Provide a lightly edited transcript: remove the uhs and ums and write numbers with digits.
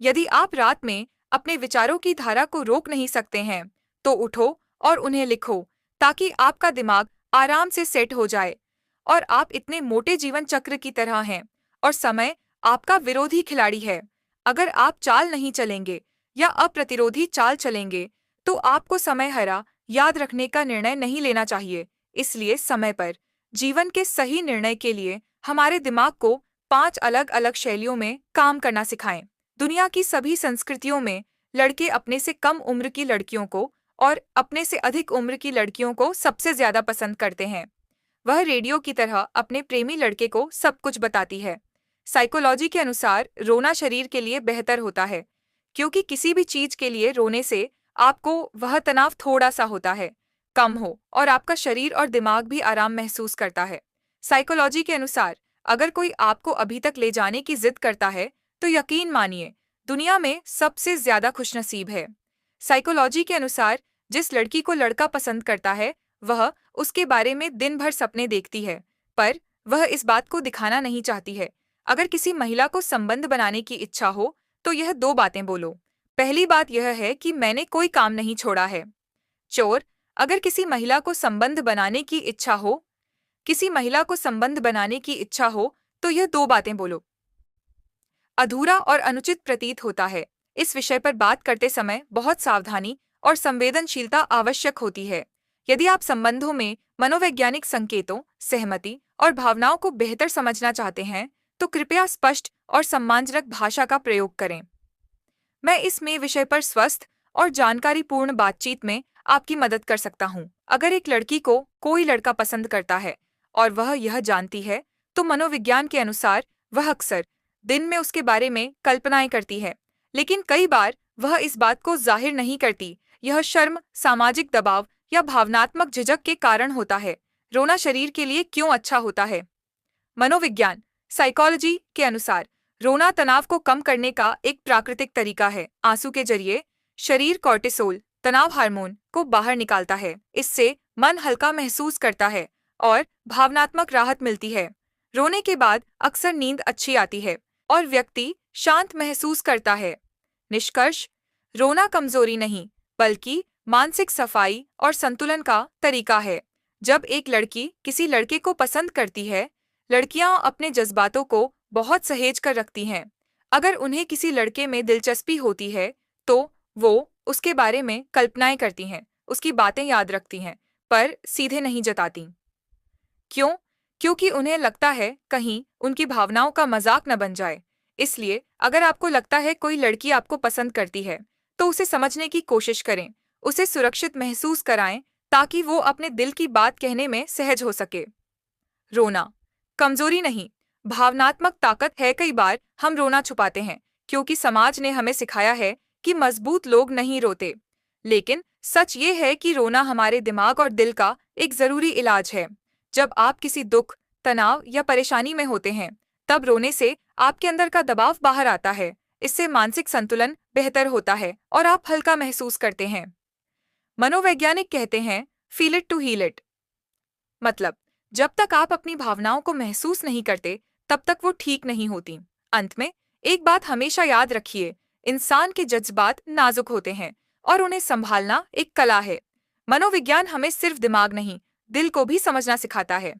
यदि आप रात में अपने विचारों की धारा को रोक नहीं सकते हैं, तो उठो और उन्हें लिखो, ताकि आपका दिमाग आराम से सेट हो जाए। और आप इतने मोटे जीवन चक्र की तरह हैं, और समय आपका विरोधी खिलाड़ी है। अगर आप चाल नहीं चलेंगे या अप्रतिरोधी चाल चलेंगे, तो आपको समय हरा याद रखने का निर्णय नहीं लेना चाहिए। इसलिए समय पर जीवन के सही निर्णय के लिए हमारे दिमाग को 5 अलग अलग शैलियों में काम करना सिखाएं। दुनिया की सभी संस्कृतियों में लड़के अपने से कम उम्र की लड़कियों को और अपने से अधिक उम्र की लड़कियों को सबसे ज्यादा पसंद करते हैं। वह रेडियो की तरह अपने प्रेमी लड़के को सब कुछ बताती है। साइकोलॉजी के अनुसार रोना शरीर के लिए बेहतर होता है, क्योंकि किसी भी चीज के लिए रोने से आपको वह तनाव थोड़ा सा होता है कम हो, और आपका शरीर और दिमाग भी आराम महसूस करता है। साइकोलॉजी के अनुसार अगर कोई आपको अभी तक ले जाने की जिद करता है, तो यकीन मानिए दुनिया में सबसे ज्यादा खुशनसीब है। साइकोलॉजी के अनुसार जिस लड़की को लड़का पसंद करता है, वह उसके बारे में दिन भर सपने देखती है, पर वह इस बात को दिखाना नहीं चाहती है। अगर किसी महिला को संबंध बनाने की इच्छा हो, तो यह 2 बातें बोलो। पहली बात यह है कि मैंने कोई काम नहीं छोड़ा है। चोर, अगर किसी महिला को संबंध बनाने की इच्छा हो, किसी महिला को संबंध बनाने की इच्छा हो, तो यह 2 बातें बोलो। अधूरा और अनुचित प्रतीत होता है। इस विषय पर बात करते समय बहुत सावधानी और संवेदनशीलता आवश्यक होती है। यदि आप संबंधों में मनोवैज्ञानिक संकेतों, सहमति और भावनाओं को बेहतर समझना चाहते हैं, तो कृपया स्पष्ट और सम्मानजनक भाषा का प्रयोग करें। मैं इसमें विषय पर स्वस्थ और जानकारीपूर्ण बातचीत में आपकी मदद कर सकता हूँ। अगर एक लड़की को कोई लड़का पसंद करता है और वह यह जानती है, तो मनोविज्ञान के अनुसार वह अक्सर दिन में उसके बारे में कल्पनाएं करती है, लेकिन कई बार वह इस बात को जाहिर नहीं करती। यह शर्म, सामाजिक दबाव या भावनात्मक झिझक के कारण होता है। रोना शरीर के लिए क्यों अच्छा होता है? मनोविज्ञान साइकोलॉजी के अनुसार रोना तनाव को कम करने का एक प्राकृतिक तरीका है। आंसू के जरिए शरीर कॉर्टिसोल, तनाव हार्मोन, को बाहर निकालता है। इससे मन हल्का महसूस करता है और भावनात्मक राहत मिलती है। रोने के बाद अक्सर नींद अच्छी आती है और व्यक्ति शांत महसूस करता है। निष्कर्ष, रोना कमजोरी नहीं, बल्कि मानसिक सफाई और संतुलन का तरीका है। जब एक लड़की किसी लड़के को पसंद करती है, लड़कियां अपने जज्बातों को बहुत सहेज कर रखती हैं। अगर उन्हें किसी लड़के में दिलचस्पी होती है, तो वो उसके बारे में कल्पनाएं करती हैं, उसकी बातें याद रखती हैं, पर सीधे नहीं जताती। क्यों? क्योंकि उन्हें लगता है कहीं उनकी भावनाओं का मजाक न बन जाए। इसलिए अगर आपको लगता है कोई लड़की आपको पसंद करती है, तो उसे समझने की कोशिश करें, उसे सुरक्षित महसूस कराएं, ताकि वो अपने दिल की बात कहने में सहज हो सके। रोना कमजोरी नहीं, भावनात्मक ताकत है। कई बार हम रोना छुपाते हैं क्योंकि समाज ने हमें सिखाया है कि मजबूत लोग नहीं रोते। लेकिन सच ये है कि रोना हमारे दिमाग और दिल का एक जरूरी इलाज है। जब आप किसी दुख, तनाव या परेशानी में होते हैं, तब रोने से आपके अंदर का दबाव बाहर आता है। इससे मानसिक संतुलन बेहतर होता है और आप हल्का महसूस करते हैं। मनोवैज्ञानिक कहते हैं, feel it to heal it. मतलब, जब तक आप अपनी भावनाओं को महसूस नहीं करते, तब तक वो ठीक नहीं होती। अंत में एक बात हमेशा याद रखिए, इंसान के जज्बात नाजुक होते हैं और उन्हें संभालना एक कला है। मनोविज्ञान हमें सिर्फ दिमाग नहीं, दिल को भी समझना सिखाता है।